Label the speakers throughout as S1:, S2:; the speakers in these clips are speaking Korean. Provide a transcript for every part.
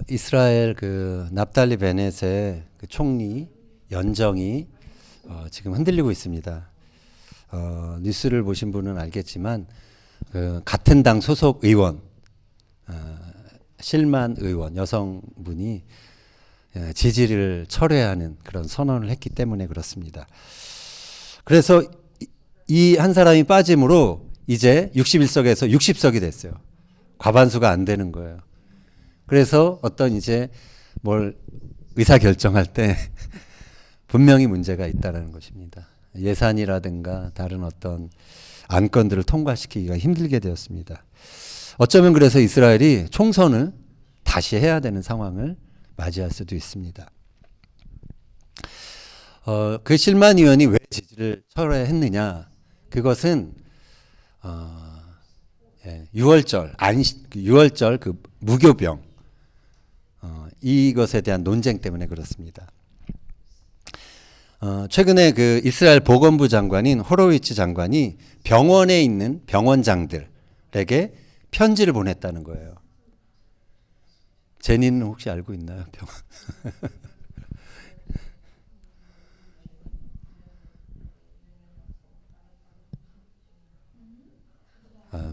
S1: 이스라엘 그 납달리 베넷의 그 총리 연정이 지금 흔들리고 있습니다. 뉴스를 보신 분은 알겠지만 그 같은 당 소속 의원 실만 의원 여성분이 지지를 철회하는 그런 선언을 했기 때문에 그렇습니다. 그래서 이 한 사람이 빠짐으로 이제 61석에서 60석이 됐어요. 과반수가 안 되는 거예요. 그래서 어떤 이제 뭘 의사 결정할 때 분명히 문제가 있다는 것입니다. 예산이라든가 다른 어떤 안건들을 통과시키기가 힘들게 되었습니다. 어쩌면 그래서 이스라엘이 총선을 다시 해야 되는 상황을 맞이할 수도 있습니다. 그 실만 의원이 왜 지지를 철회했느냐? 그것은 6월절 그 무교병 이것에 대한 논쟁 때문에 그렇습니다. 최근에 그 이스라엘 보건부 장관인 호로위츠 장관이 병원에 있는 병원장들에게 편지를 보냈다는 거예요. 제니는 혹시 알고 있나요? 병원.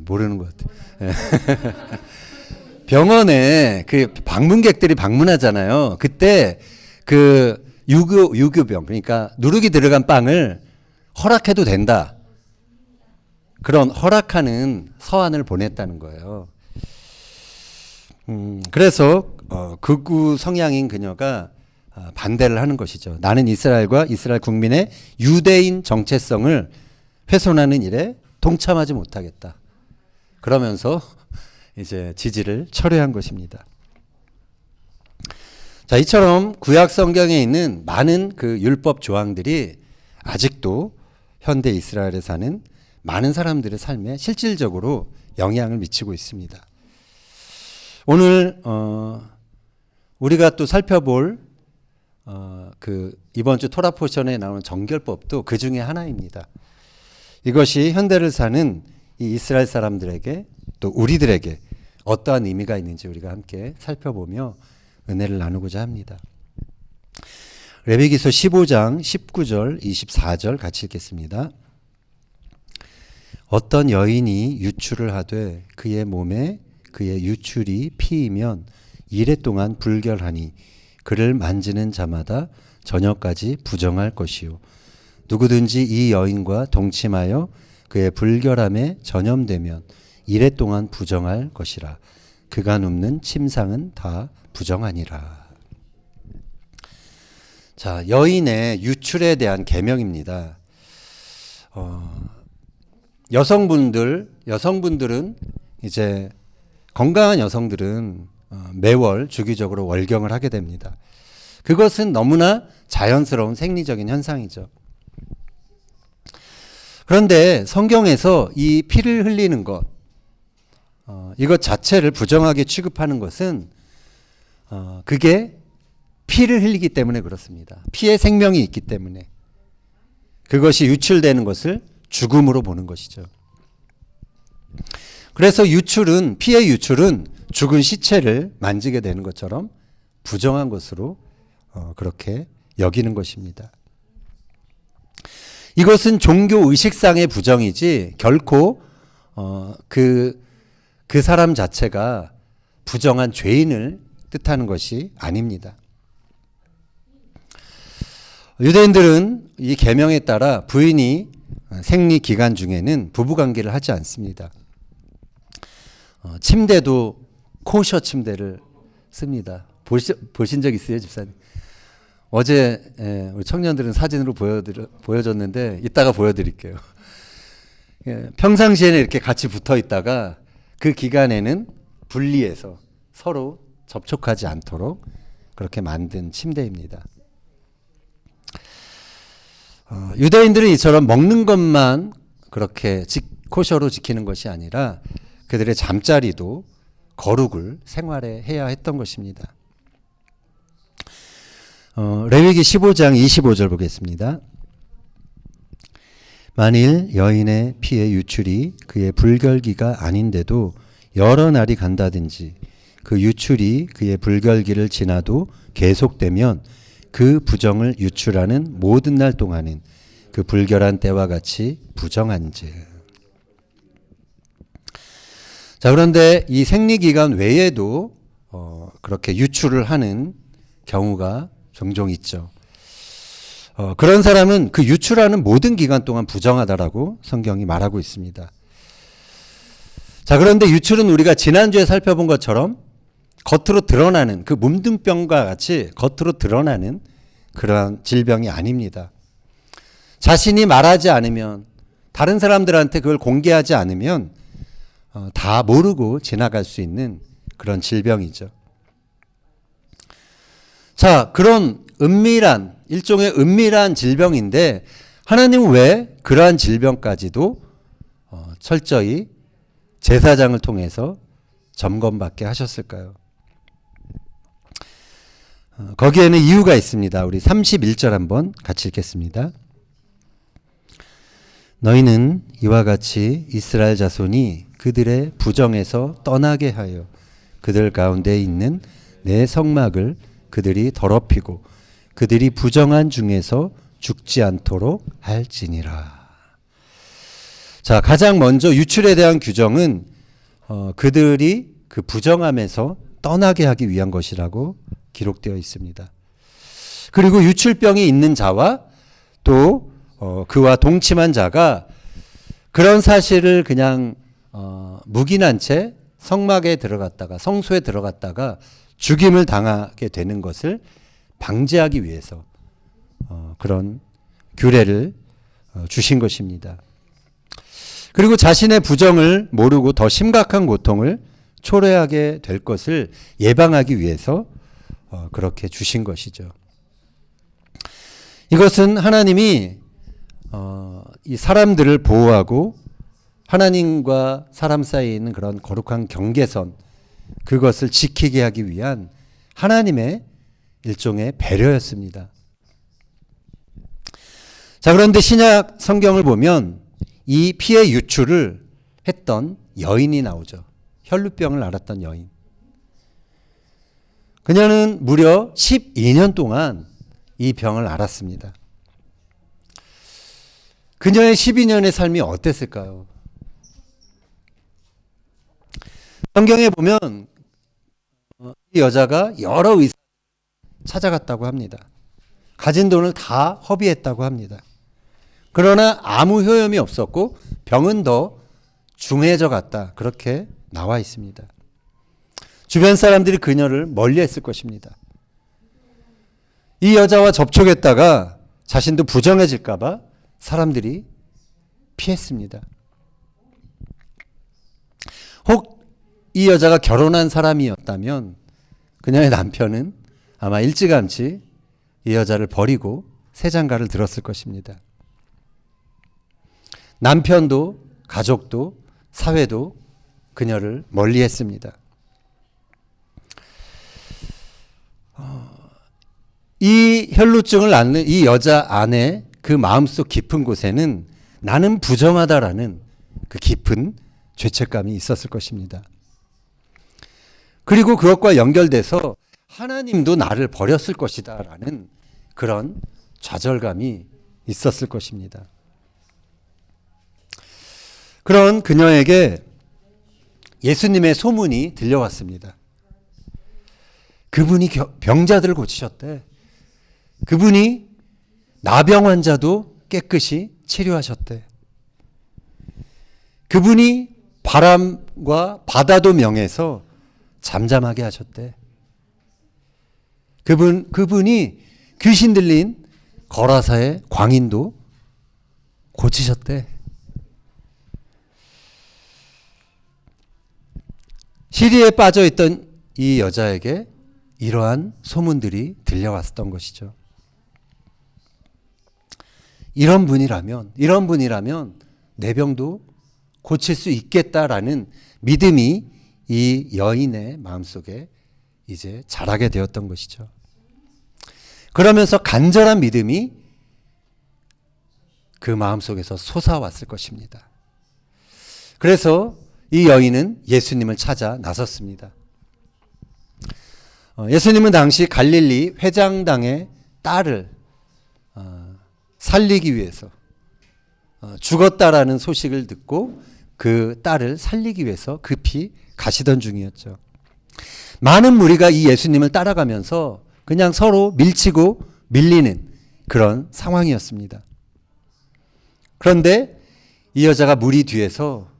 S1: 모르는 것 같아요. 병원에 그 방문객들이 방문하잖아요. 그때 그 유교병, 그러니까 누룩이 들어간 빵을 허락해도 된다. 그런 허락하는 서한을 보냈다는 거예요. 그래서 극우 성향인 그녀가 반대를 하는 것이죠. 나는 이스라엘과 이스라엘 국민의 유대인 정체성을 훼손하는 일에 동참하지 못하겠다. 그러면서 이제 지지를 철회한 것입니다. 자, 이처럼 구약 성경에 있는 많은 그 율법 조항들이 아직도 현대 이스라엘에 사는 많은 사람들의 삶에 실질적으로 영향을 미치고 있습니다. 오늘 우리가 또 살펴볼 그 이번 주 토라 포션에 나오는 정결법도 그 중에 하나입니다. 이것이 현대를 사는 이 이스라엘 사람들에게 또 우리들에게 어떠한 의미가 있는지 우리가 함께 살펴보며 은혜를 나누고자 합니다. 레위기서 15장 19절 24절 같이 읽겠습니다. 어떤 여인이 유출을 하되 그의 몸에 그의 유출이 피이면 이레 동안 불결하니 그를 만지는 자마다 저녁까지 부정할 것이요 누구든지 이 여인과 동침하여 그의 불결함에 전염되면 이레 동안 부정할 것이라. 그가 눕는 침상은 다 부정하니라. 자, 여인의 유출에 대한 계명입니다. 여성분들은 이제 건강한 여성들은 매월 주기적으로 월경을 하게 됩니다. 그것은 너무나 자연스러운 생리적인 현상이죠. 그런데 성경에서 이 피를 흘리는 것, 이것 자체를 부정하게 취급하는 것은 그게 피를 흘리기 때문에 그렇습니다. 피에 생명이 있기 때문에 그것이 유출되는 것을 죽음으로 보는 것이죠. 그래서 피의 유출은 죽은 시체를 만지게 되는 것처럼 부정한 것으로 그렇게 여기는 것입니다. 이것은 종교 의식상의 부정이지 결코 그 사람 자체가 부정한 죄인을 뜻하는 것이 아닙니다. 유대인들은 이 계명에 따라 부인이 생리 기간 중에는 부부관계를 하지 않습니다. 침대도 코셔 침대를 씁니다. 보신 적 있어요, 집사님? 어제 우리 청년들은 사진으로 보여줬는데 이따가 보여드릴게요. 평상시에는 이렇게 같이 붙어 있다가 그 기간에는 분리해서 서로 접촉하지 않도록 그렇게 만든 침대입니다. 유대인들은 이처럼 먹는 것만 그렇게 코셔로 지키는 것이 아니라 그들의 잠자리도 거룩을 생활에 해야 했던 것입니다. 레위기 15장 25절 보겠습니다. 만일 여인의 피의 유출이 그의 불결기가 아닌데도 여러 날이 간다든지 그 유출이 그의 불결기를 지나도 계속되면 그 부정을 유출하는 모든 날 동안은 그 불결한 때와 같이 부정한즉. 자, 그런데 이 생리기간 외에도 그렇게 유출을 하는 경우가 종종 있죠. 그런 사람은 그 유출하는 모든 기간 동안 부정하다라고 성경이 말하고 있습니다. 자, 그런데 유출은 우리가 지난주에 살펴본 것처럼 겉으로 드러나는 그 문둥병과 같이 겉으로 드러나는 그러한 질병이 아닙니다. 자신이 말하지 않으면, 다른 사람들한테 그걸 공개하지 않으면 다 모르고 지나갈 수 있는 그런 질병이죠. 자, 그런 은밀한, 일종의 은밀한 질병인데 하나님은 왜 그러한 질병까지도 철저히 제사장을 통해서 점검받게 하셨을까요? 거기에는 이유가 있습니다. 우리 31절 한번 같이 읽겠습니다. 너희는 이와 같이 이스라엘 자손이 그들의 부정에서 떠나게 하여 그들 가운데 있는 내 성막을 그들이 더럽히고 그들이 부정한 중에서 죽지 않도록 할지니라. 자, 가장 먼저 유출에 대한 규정은 그들이 그 부정함에서 떠나게 하기 위한 것이라고 기록되어 있습니다. 그리고 유출병이 있는 자와 또 그와 동침한 자가 그런 사실을 그냥 묵인한 채 성막에 들어갔다가, 성소에 들어갔다가 죽임을 당하게 되는 것을 방지하기 위해서 그런 규례를 주신 것입니다. 그리고 자신의 부정을 모르고 더 심각한 고통을 초래하게 될 것을 예방하기 위해서 그렇게 주신 것이죠. 이것은 하나님이 이 사람들을 보호하고 하나님과 사람 사이에 있는 그런 거룩한 경계선, 그것을 지키게 하기 위한 하나님의 일종의 배려였습니다. 자, 그런데 신약 성경을 보면 이 피해 유출을 했던 여인이 나오죠. 혈루병을 앓았던 여인. 그녀는 무려 12년 동안 이 병을 앓았습니다. 그녀의 12년의 삶이 어땠을까요? 성경에 보면 이 여자가 여러 의사 찾아갔다고 합니다. 가진 돈을 다 허비했다고 합니다. 그러나 아무 효험이 없었고 병은 더 중해져 갔다. 그렇게 나와 있습니다. 주변 사람들이 그녀를 멀리했을 것입니다. 이 여자와 접촉했다가 자신도 부정해질까 봐 사람들이 피했습니다. 혹 이 여자가 결혼한 사람이었다면 그녀의 남편은 아마 일찌감치 이 여자를 버리고 새 장가를 들었을 것입니다. 남편도 가족도 사회도 그녀를 멀리했습니다. 이 혈루증을 앓는 이 여자 안에 그 마음속 깊은 곳에는 나는 부정하다라는 그 깊은 죄책감이 있었을 것입니다. 그리고 그것과 연결돼서 하나님도 나를 버렸을 것이다 라는 그런 좌절감이 있었을 것입니다. 그런 그녀에게 예수님의 소문이 들려왔습니다. 그분이 병자들을 고치셨대. 그분이 나병 환자도 깨끗이 치료하셨대. 그분이 바람과 바다도 명해서 잠잠하게 하셨대. 그분이 귀신 들린 거라사의 광인도 고치셨대. 시리에 빠져 있던 이 여자에게 이러한 소문들이 들려왔던 것이죠. 이런 분이라면 내 병도 고칠 수 있겠다라는 믿음이 이 여인의 마음속에 이제 자라게 되었던 것이죠. 그러면서 간절한 믿음이 그 마음속에서 솟아왔을 것입니다. 그래서 이 여인은 예수님을 찾아 나섰습니다. 예수님은 당시 갈릴리 회장당의 딸을 살리기 위해서 죽었다라는 소식을 듣고 그 딸을 살리기 위해서 급히 가시던 중이었죠. 많은 무리가 이 예수님을 따라가면서 그냥 서로 밀치고 밀리는 그런 상황이었습니다. 그런데 이 여자가 무리 뒤에서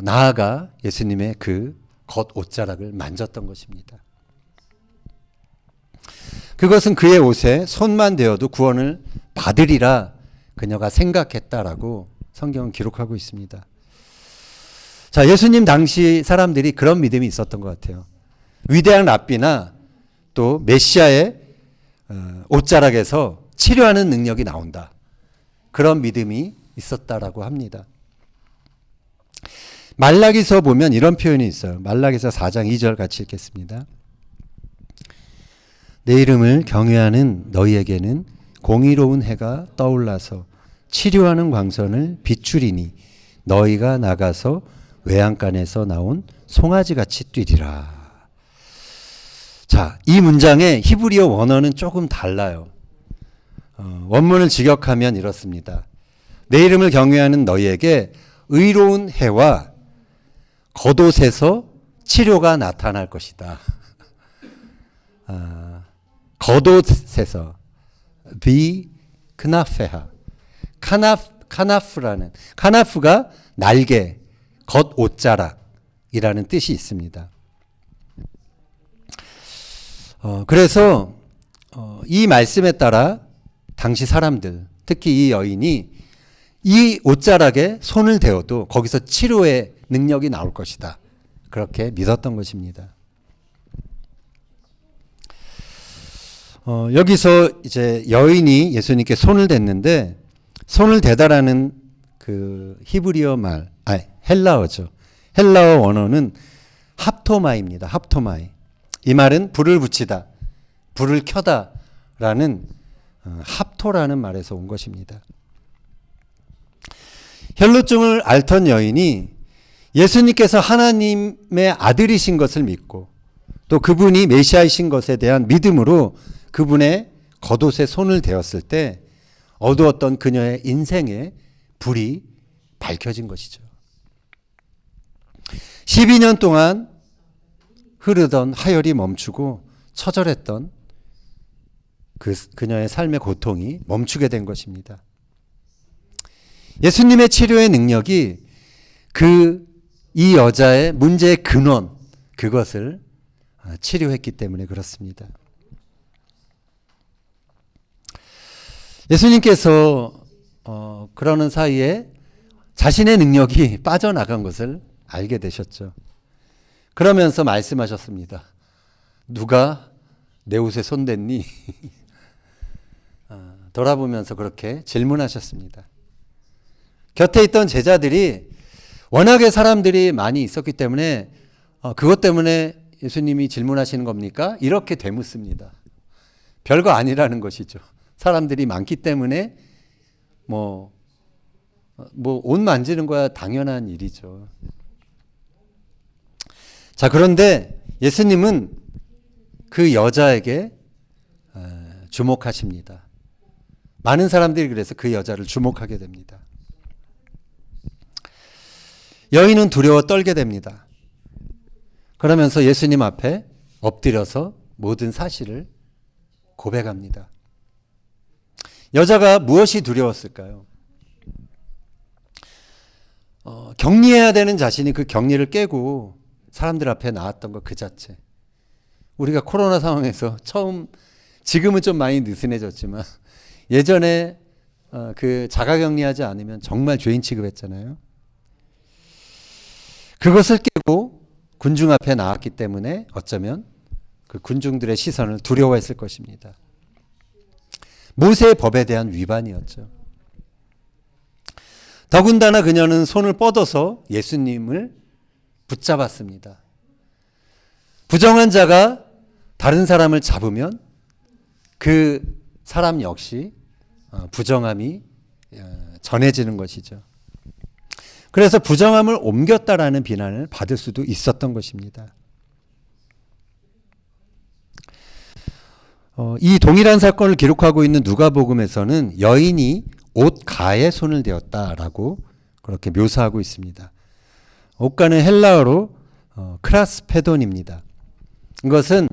S1: 나아가 예수님의 그 겉옷자락을 만졌던 것입니다. 그것은 그의 옷에 손만 대어도 구원을 받으리라 그녀가 생각했다라고 성경은 기록하고 있습니다. 자, 예수님 당시 사람들이 그런 믿음이 있었던 것 같아요. 위대한 랍비나 또 메시아의 옷자락에서 치료하는 능력이 나온다. 그런 믿음이 있었다라고 합니다. 말라기서 보면 이런 표현이 있어요. 말라기서 4장 2절 같이 읽겠습니다. 내 이름을 경외하는 너희에게는 공의로운 해가 떠올라서 치료하는 광선을 비추리니 너희가 나가서 외양간에서 나온 송아지같이 뛰리라. 자, 이 문장의 히브리어 원어는 조금 달라요. 원문을 직역하면 이렇습니다. 내 이름을 경외하는 너희에게 의로운 해와 겉옷에서 치료가 나타날 것이다. 겉옷에서 비 크나페하 카나프라는 카나프가 날개 겉옷자락이라는 뜻이 있습니다. 그래서 이 말씀에 따라 당시 사람들 특히 이 여인이 이 옷자락에 손을 대어도 거기서 치료의 능력이 나올 것이다. 그렇게 믿었던 것입니다. 여기서 이제 여인이 예수님께 손을 댔는데 손을 대다라는 그 히브리어 헬라어죠. 헬라어 원어는 합토마입니다. 합토마이. 이 말은 불을 붙이다, 불을 켜다라는 합토라는 말에서 온 것입니다. 혈루증을 앓던 여인이 예수님께서 하나님의 아들이신 것을 믿고 또 그분이 메시아이신 것에 대한 믿음으로 그분의 겉옷에 손을 대었을 때 어두웠던 그녀의 인생의 불이 밝혀진 것이죠. 12년 동안 흐르던 하혈이 멈추고 처절했던 그녀의 삶의 고통이 멈추게 된 것입니다. 예수님의 치료의 능력이 이 여자의 문제의 근원, 그것을 치료했기 때문에 그렇습니다. 예수님께서 그러는 사이에 자신의 능력이 빠져나간 것을 알게 되셨죠. 그러면서 말씀하셨습니다. 누가 내 옷에 손댔니? 돌아보면서 그렇게 질문하셨습니다. 곁에 있던 제자들이 워낙에 사람들이 많이 있었기 때문에 그것 때문에 예수님이 질문하시는 겁니까? 이렇게 되묻습니다. 별거 아니라는 것이죠. 사람들이 많기 때문에 옷 만지는 거야 당연한 일이죠. 자, 그런데 예수님은 그 여자에게 주목하십니다. 많은 사람들이 그래서 그 여자를 주목하게 됩니다. 여인은 두려워 떨게 됩니다. 그러면서 예수님 앞에 엎드려서 모든 사실을 고백합니다. 여자가 무엇이 두려웠을까요? 격리해야 되는 자신이 그 격리를 깨고 사람들 앞에 나왔던 것 그 자체. 우리가 코로나 상황에서 지금은 좀 많이 느슨해졌지만 예전에 그 자가격리하지 않으면 정말 죄인 취급했잖아요. 그것을 깨고 군중 앞에 나왔기 때문에 어쩌면 그 군중들의 시선을 두려워했을 것입니다. 모세의 법에 대한 위반이었죠. 더군다나 그녀는 손을 뻗어서 예수님을 붙잡았습니다. 부정한 자가 다른 사람을 잡으면 그 사람 역시 부정함이 전해지는 것이죠. 그래서 부정함을 옮겼다라는 비난을 받을 수도 있었던 것입니다. 이 동일한 사건을 기록하고 있는 누가복음에서는 여인이 옷가에 손을 대었다라고 그렇게 묘사하고 있습니다. 옷가는 헬라어로 크라스페돈입니다. 이것은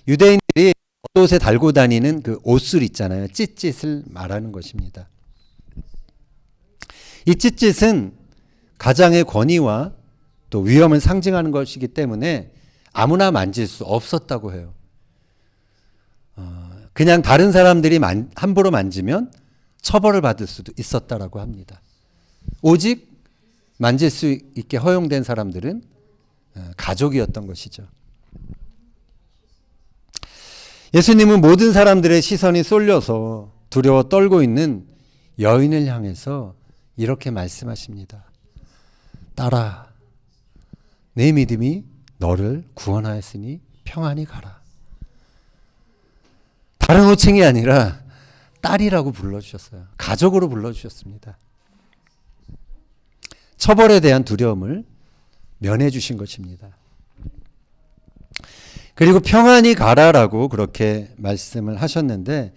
S1: 유대인들이 겉옷에 달고 다니는 그 옷술 있잖아요. 찢찢을 말하는 것입니다. 이 찢찢은 가장의 권위와 또 위엄을 상징하는 것이기 때문에 아무나 만질 수 없었다고 해요. 그냥 다른 사람들이 함부로 만지면 처벌을 받을 수도 있었다라고 합니다. 오직 만질 수 있게 허용된 사람들은 가족이었던 것이죠. 예수님은 모든 사람들의 시선이 쏠려서 두려워 떨고 있는 여인을 향해서 이렇게 말씀하십니다. 딸아, 내 믿음이 너를 구원하였으니 평안히 가라. 다른 호칭이 아니라 딸이라고 불러주셨어요. 가족으로 불러주셨습니다. 처벌에 대한 두려움을 면해 주신 것입니다. 그리고 평안히 가라라고 그렇게 말씀을 하셨는데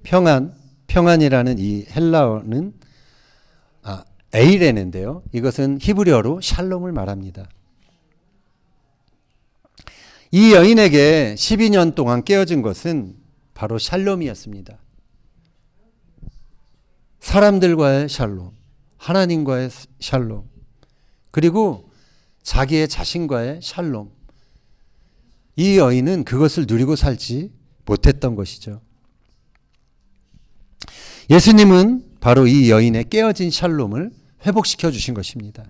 S1: 평안이라는 이 헬라어는 에이레는데요. 이것은 히브리어로 샬롬을 말합니다. 이 여인에게 12년 동안 깨어진 것은 바로 샬롬이었습니다. 사람들과의 샬롬, 하나님과의 샬롬, 그리고 자기의 자신과의 샬롬. 이 여인은 그것을 누리고 살지 못했던 것이죠. 예수님은 바로 이 여인의 깨어진 샬롬을 회복시켜 주신 것입니다.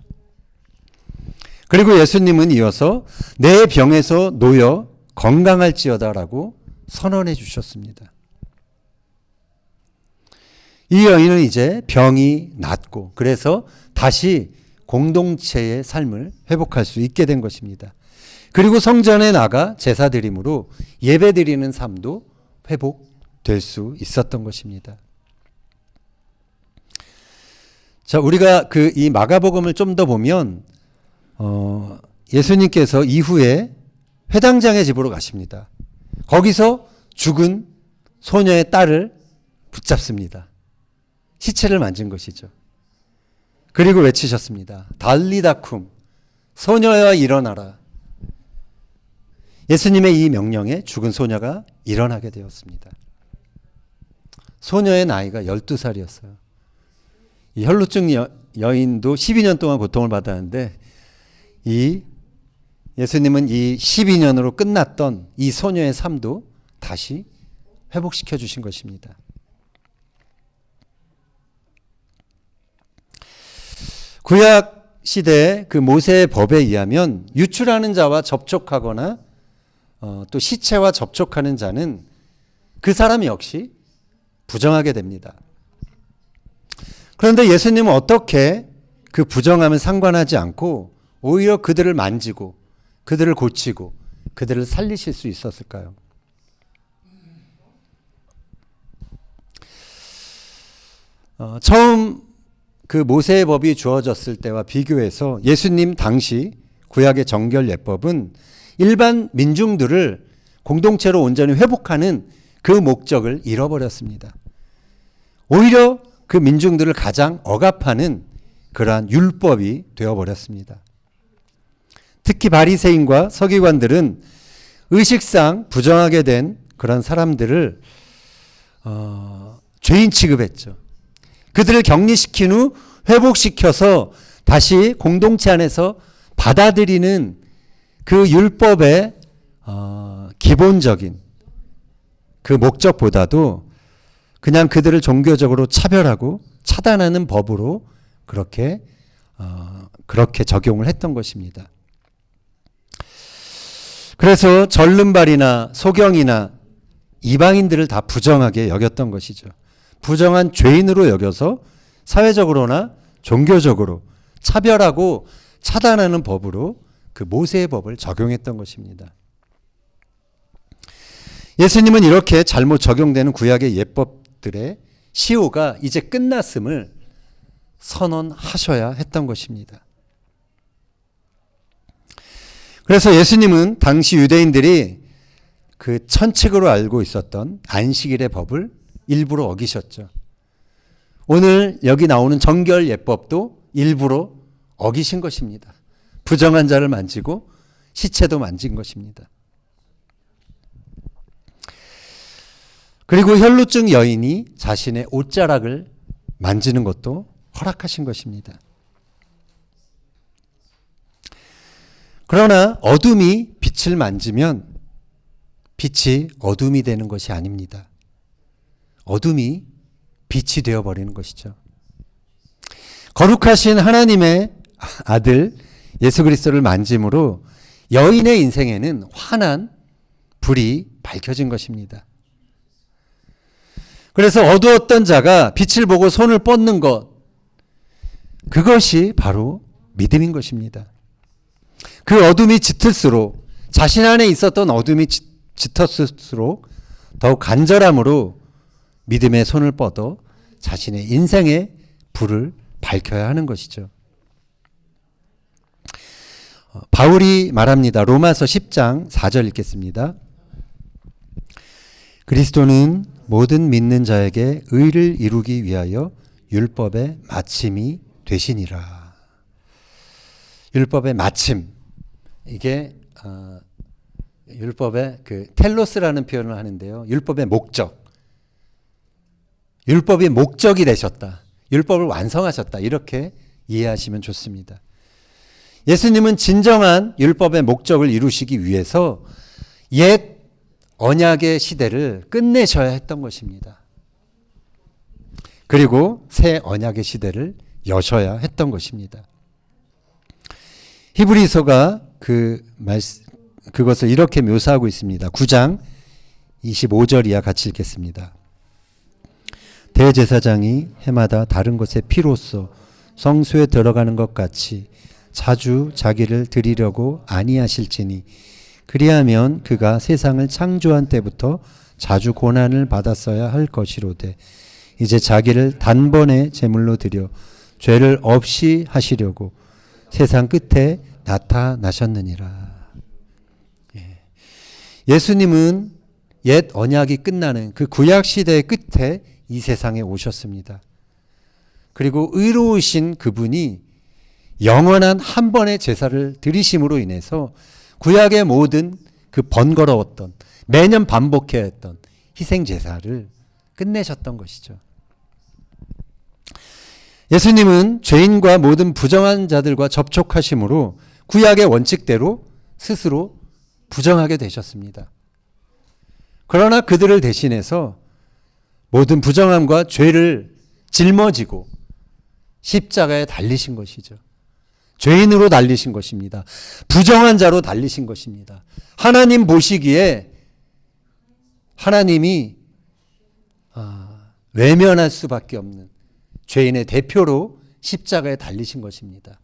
S1: 그리고 예수님은 이어서 내 병에서 놓여 건강할지어다라고 선언해 주셨습니다. 이 여인은 이제 병이 낫고 그래서 다시 공동체의 삶을 회복할 수 있게 된 것입니다. 그리고 성전에 나가 제사 드림으로 예배 드리는 삶도 회복될 수 있었던 것입니다. 자, 우리가 이 마가복음을 좀 더 보면 예수님께서 이후에 회당장의 집으로 가십니다. 거기서 죽은 소녀의 딸을 붙잡습니다. 시체를 만진 것이죠. 그리고 외치셨습니다. 달리다쿰, 소녀야 일어나라. 예수님의 이 명령에 죽은 소녀가 일어나게 되었습니다. 소녀의 나이가 12살이었어요. 이 혈루증 여인도 12년 동안 고통을 받았는데 예수님은 이 12년으로 끝났던 이 소녀의 삶도 다시 회복시켜 주신 것입니다. 구약 시대 그 모세의 법에 의하면 유출하는 자와 접촉하거나 또 시체와 접촉하는 자는 그 사람 역시 부정하게 됩니다. 그런데 예수님은 어떻게 그 부정함을 상관하지 않고 오히려 그들을 만지고 그들을 고치고 그들을 살리실 수 있었을까요? 처음 그 모세의 법이 주어졌을 때와 비교해서 예수님 당시 구약의 정결 예법은 일반 민중들을 공동체로 온전히 회복하는 그 목적을 잃어버렸습니다. 오히려 그 민중들을 가장 억압하는 그러한 율법이 되어버렸습니다. 특히 바리새인과 서기관들은 의식상 부정하게 된 그런 사람들을 죄인 취급했죠. 그들을 격리시킨 후 회복시켜서 다시 공동체 안에서 받아들이는 그 율법의 기본적인 그 목적보다도 그냥 그들을 종교적으로 차별하고 차단하는 법으로 그렇게 적용을 했던 것입니다. 그래서 절름발이나 소경이나 이방인들을 다 부정하게 여겼던 것이죠. 부정한 죄인으로 여겨서 사회적으로나 종교적으로 차별하고 차단하는 법으로 그 모세의 법을 적용했던 것입니다. 예수님은 이렇게 잘못 적용되는 구약의 예법들의 시효가 이제 끝났음을 선언하셔야 했던 것입니다. 그래서 예수님은 당시 유대인들이 그 천칙으로 알고 있었던 안식일의 법을 일부러 어기셨죠. 오늘 여기 나오는 정결 예법도 일부러 어기신 것입니다. 부정한 자를 만지고 시체도 만진 것입니다. 그리고 혈루증 여인이 자신의 옷자락을 만지는 것도 허락하신 것입니다. 그러나 어둠이 빛을 만지면 빛이 어둠이 되는 것이 아닙니다. 어둠이 빛이 되어버리는 것이죠. 거룩하신 하나님의 아들 예수 그리스도를 만짐으로 여인의 인생에는 환한 불이 밝혀진 것입니다. 그래서 어두웠던 자가 빛을 보고 손을 뻗는 것, 그것이 바로 믿음인 것입니다. 그 어둠이 짙을수록, 자신 안에 있었던 어둠이 짙었을수록 더욱 간절함으로 믿음의 손을 뻗어 자신의 인생의 불을 밝혀야 하는 것이죠. 바울이 말합니다. 로마서 10장 4절 읽겠습니다. 그리스도는 모든 믿는 자에게 의를 이루기 위하여 율법의 마침이 되시니라. 율법의 마침, 이게 율법의 그 텔로스라는 표현을 하는데요. 율법의 목적, 율법이 목적이 되셨다, 율법을 완성하셨다, 이렇게 이해하시면 좋습니다. 예수님은 진정한 율법의 목적을 이루시기 위해서 옛 언약의 시대를 끝내셔야 했던 것입니다. 그리고 새 언약의 시대를 여셔야 했던 것입니다. 히브리서가 그것을 이렇게 묘사하고 있습니다. 9장 25절 이하 같이 읽겠습니다. 대제사장이 해마다 다른 것의 피로써 성소에 들어가는 것 같이 자주 자기를 드리려고 아니하실지니 그리하면 그가 세상을 창조한 때부터 자주 고난을 받았어야 할 것이로되 이제 자기를 단번에 제물로 드려 죄를 없이 하시려고 세상 끝에 나타나셨느니라. 예수님은 옛 언약이 끝나는 그 구약 시대의 끝에 이 세상에 오셨습니다. 그리고 의로우신 그분이 영원한 한 번의 제사를 드리심으로 인해서 구약의 모든 그 번거로웠던, 매년 반복해야 했던 희생 제사를 끝내셨던 것이죠. 예수님은 죄인과 모든 부정한 자들과 접촉하심으로 구약의 원칙대로 스스로 부정하게 되셨습니다. 그러나 그들을 대신해서 모든 부정함과 죄를 짊어지고 십자가에 달리신 것이죠. 죄인으로 달리신 것입니다. 부정한 자로 달리신 것입니다. 하나님 보시기에 하나님이 외면할 수밖에 없는 죄인의 대표로 십자가에 달리신 것입니다.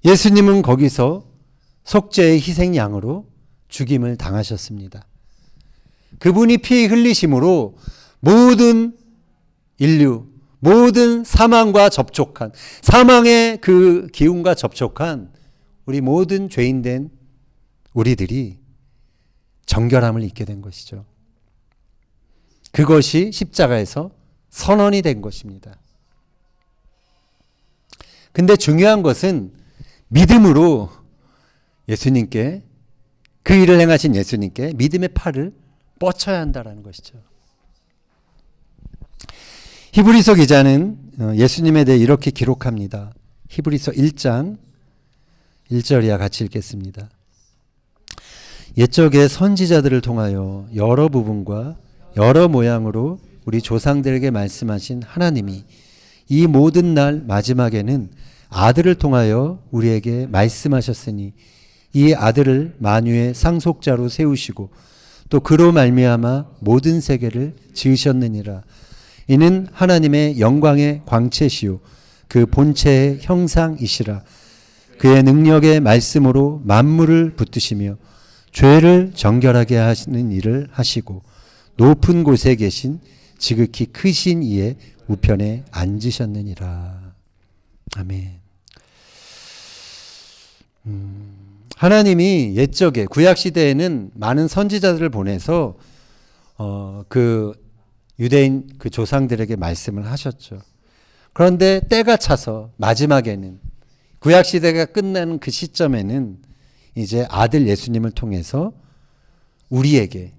S1: 예수님은 거기서 속죄의 희생양으로 죽임을 당하셨습니다. 그분이 피 흘리심으로 모든 인류, 모든 사망과 접촉한, 사망의 그 기운과 접촉한 우리 모든 죄인된 우리들이 정결함을 잊게 된 것이죠. 그것이 십자가에서 선언이 된 것입니다. 근데 중요한 것은 믿음으로 예수님께, 그 일을 행하신 예수님께 믿음의 팔을 뻗쳐야 한다는 것이죠. 히브리서 기자는 예수님에 대해 이렇게 기록합니다. 히브리서 1장 1절 이하 같이 읽겠습니다. 옛적의 선지자들을 통하여 여러 부분과 여러 모양으로 우리 조상들에게 말씀하신 하나님이 이 모든 날 마지막에는 아들을 통하여 우리에게 말씀하셨으니 이 아들을 만유의 상속자로 세우시고 또 그로 말미암아 모든 세계를 지으셨느니라. 이는 하나님의 영광의 광채시요 그 본체의 형상이시라. 그의 능력의 말씀으로 만물을 붙드시며 죄를 정결하게 하시는 일을 하시고 높은 곳에 계신 지극히 크신 이의 우편에 앉으셨느니라. 아멘. 하나님이 옛적에 구약 시대에는 많은 선지자들을 보내서 그 유대인 그 조상들에게 말씀을 하셨죠. 그런데 때가 차서 마지막에는 구약 시대가 끝나는 그 시점에는 이제 아들 예수님을 통해서 우리에게,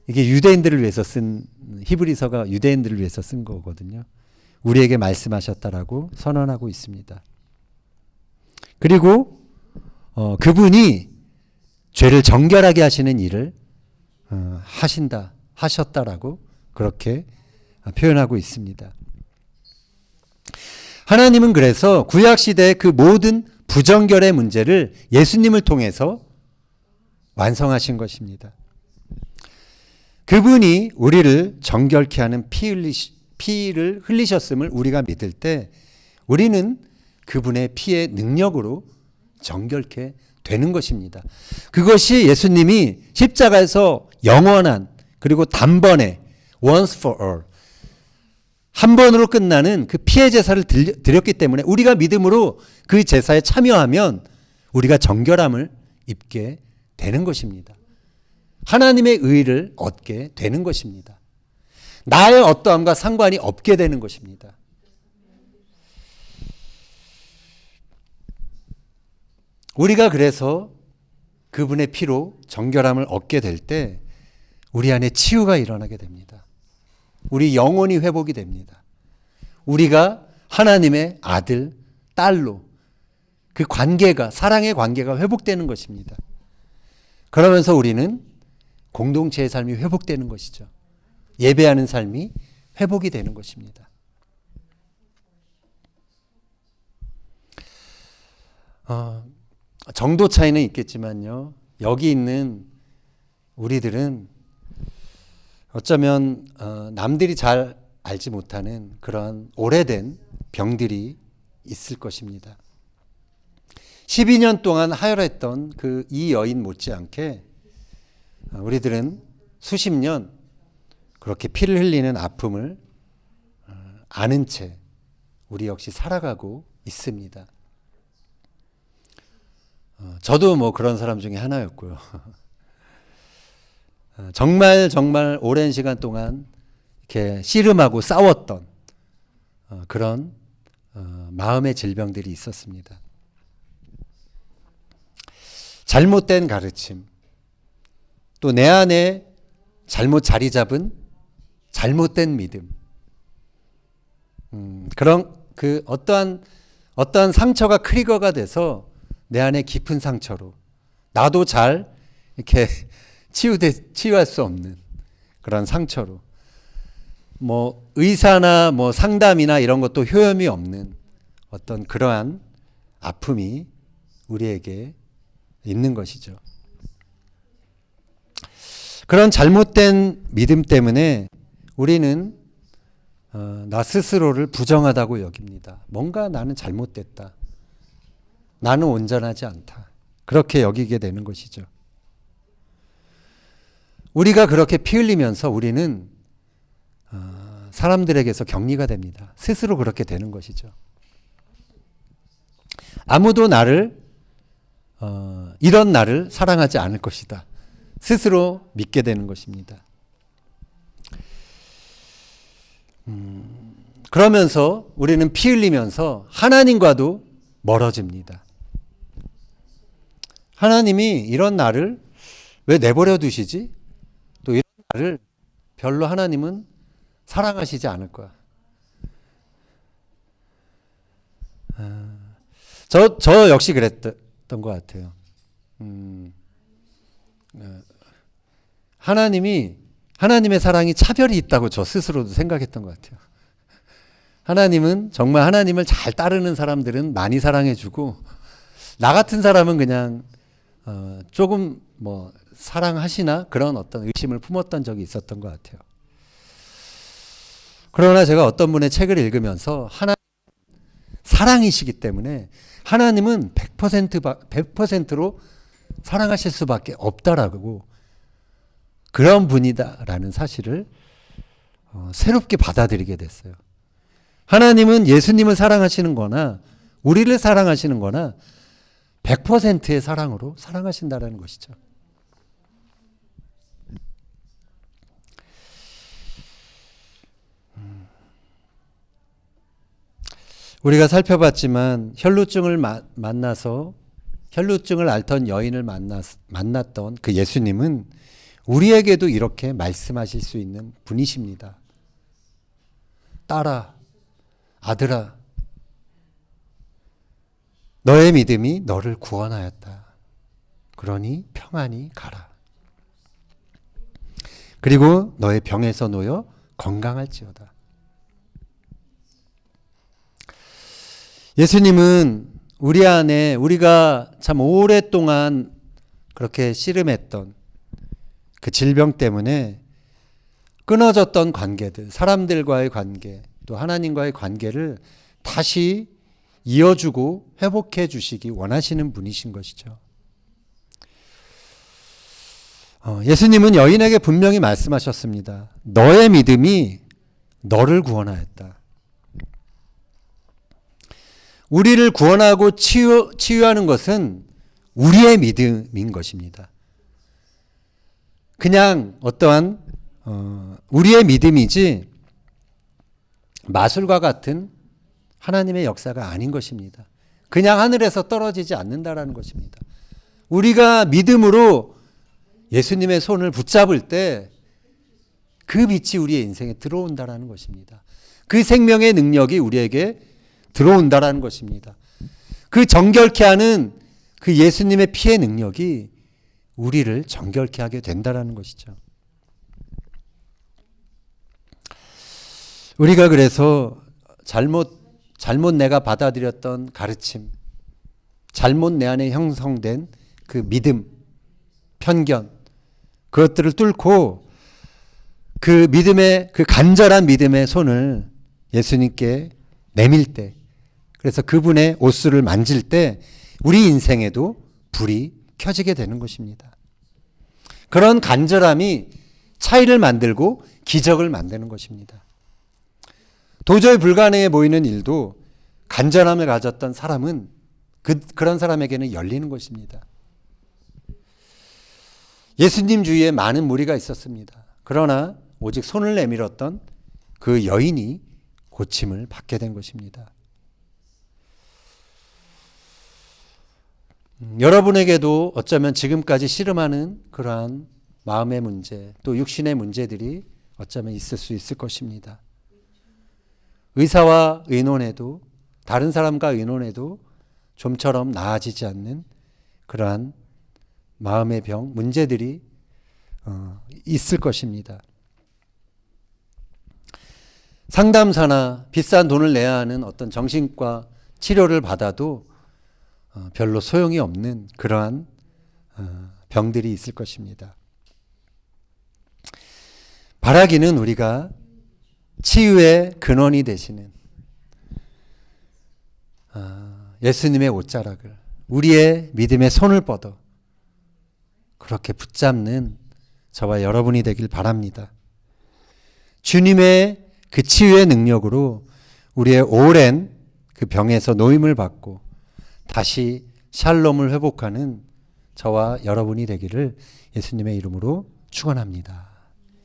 S1: 이게 유대인들을 위해서 쓴, 히브리서가 유대인들을 위해서 쓴 거거든요. 우리에게 말씀하셨다라고 선언하고 있습니다. 그리고 그분이 죄를 정결하게 하시는 일을 하셨다라고 그렇게 표현하고 있습니다. 하나님은 그래서 구약시대의 그 모든 부정결의 문제를 예수님을 통해서 완성하신 것입니다. 그분이 우리를 정결케 하는 피를 흘리셨음을 우리가 믿을 때 우리는 그분의 피의 능력으로 정결케 되는 것입니다. 그것이 예수님이 십자가에서 영원한 그리고 단번에 once for all 한 번으로 끝나는 그 피의 제사를 드렸기 때문에 우리가 믿음으로 그 제사에 참여하면 우리가 정결함을 입게 되는 것입니다. 하나님의 의를 얻게 되는 것입니다. 나의 어떠함과 상관이 없게 되는 것입니다. 우리가 그래서 그분의 피로 정결함을 얻게 될 때 우리 안에 치유가 일어나게 됩니다. 우리 영혼이 회복이 됩니다. 우리가 하나님의 아들, 딸로 그 관계가, 사랑의 관계가 회복되는 것입니다. 그러면서 우리는 공동체의 삶이 회복되는 것이죠. 예배하는 삶이 회복이 되는 것입니다. 정도 차이는 있겠지만요. 여기 있는 우리들은 어쩌면 남들이 잘 알지 못하는 그런 오래된 병들이 있을 것입니다. 12년 동안 하혈했던 그 이 여인 못지않게 우리들은 수십 년 그렇게 피를 흘리는 아픔을 아는 채 우리 역시 살아가고 있습니다. 저도 뭐 그런 사람 중에 하나였고요. 정말 오랜 시간 동안 이렇게 씨름하고 싸웠던 그런 마음의 질병들이 있었습니다. 잘못된 가르침, 또 내 안에 잘못 자리 잡은 잘못된 믿음, 그런 그 어떠한 상처가 트리거가 돼서 내 안에 깊은 상처로 나도 잘 이렇게 치유할 수 없는 그런 상처로 뭐 의사나 뭐 상담이나 이런 것도 효험이 없는 어떤 그러한 아픔이 우리에게 있는 것이죠. 그런 잘못된 믿음 때문에 우리는 나 스스로를 부정하다고 여깁니다. 뭔가 나는 잘못됐다. 나는 온전하지 않다. 그렇게 여기게 되는 것이죠. 우리가 그렇게 피 흘리면서 우리는 사람들에게서 격리가 됩니다. 스스로 그렇게 되는 것이죠. 아무도 이런 나를 사랑하지 않을 것이다. 스스로 믿게 되는 것입니다. 그러면서 우리는 피 흘리면서 하나님과도 멀어집니다. 하나님이 이런 나를 왜 내버려 두시지? 또 이런 나를 별로 하나님은 사랑하시지 않을 거야. 저 역시 그랬던 것 같아요. 하나님의 사랑이 차별이 있다고 저 스스로도 생각했던 것 같아요. 하나님은 정말 하나님을 잘 따르는 사람들은 많이 사랑해주고 나 같은 사람은 그냥 조금 뭐 사랑하시나 그런 어떤 의심을 품었던 적이 있었던 것 같아요. 그러나 제가 어떤 분의 책을 읽으면서 하나님 사랑이시기 때문에 하나님은 100%로 사랑하실 수밖에 없다라고 그런 분이다라는 사실을 새롭게 받아들이게 됐어요. 하나님은 예수님을 사랑하시는 거나 우리를 사랑하시는 거나 100%의 사랑으로 사랑하신다라는 것이죠. 우리가 살펴봤지만 혈루증을 만나서 혈루증을 앓던 여인을 만났던 그 예수님은 우리에게도 이렇게 말씀하실 수 있는 분이십니다. 딸아, 아들아, 너의 믿음이 너를 구원하였다. 그러니 평안히 가라. 그리고 너의 병에서 놓여 건강할지어다. 예수님은 우리 안에 우리가 참 오랫동안 그렇게 씨름했던 그 질병 때문에 끊어졌던 관계들, 사람들과의 관계, 또 하나님과의 관계를 다시 이어주고 회복해 주시기 원하시는 분이신 것이죠. 예수님은 여인에게 분명히 말씀하셨습니다. 너의 믿음이 너를 구원하였다. 우리를 구원하고 치유하는 것은 우리의 믿음인 것입니다. 그냥 어떠한 우리의 믿음이지 마술과 같은 하나님의 역사가 아닌 것입니다. 그냥 하늘에서 떨어지지 않는다라는 것입니다. 우리가 믿음으로 예수님의 손을 붙잡을 때 그 빛이 우리의 인생에 들어온다라는 것입니다. 그 생명의 능력이 우리에게 들어온다라는 것입니다. 그 정결케 하는 그 예수님의 피의 능력이 우리를 정결케 하게 된다라는 것이죠. 우리가 그래서 잘못 내가 받아들였던 가르침, 잘못 내 안에 형성된 그 믿음, 편견, 그것들을 뚫고 그 믿음의, 그 간절한 믿음의 손을 예수님께 내밀 때, 그래서 그분의 옷수를 만질 때 우리 인생에도 불이 켜지게 되는 것입니다. 그런 간절함이 차이를 만들고 기적을 만드는 것입니다. 도저히 불가능해 보이는 일도 간절함을 가졌던 사람은 그런 사람에게는 열리는 것입니다. 예수님 주위에 많은 무리가 있었습니다. 그러나 오직 손을 내밀었던 그 여인이 고침을 받게 된 것입니다. 여러분에게도 어쩌면 지금까지 씨름하는 그러한 마음의 문제, 또 육신의 문제들이 어쩌면 있을 수 있을 것입니다. 의사와 의논해도, 다른 사람과 의논해도 좀처럼 나아지지 않는 그러한 마음의 병, 문제들이 있을 것입니다. 상담사나 비싼 돈을 내야 하는 어떤 정신과 치료를 받아도 별로 소용이 없는 그러한 병들이 있을 것입니다. 바라기는 우리가 치유의 근원이 되시는 예수님의 옷자락을 우리의 믿음의 손을 뻗어 그렇게 붙잡는 저와 여러분이 되길 바랍니다. 주님의 그 치유의 능력으로 우리의 오랜 그 병에서 노임을 받고 다시 샬롬을 회복하는 저와 여러분이 되기를 예수님의 이름으로 축원합니다.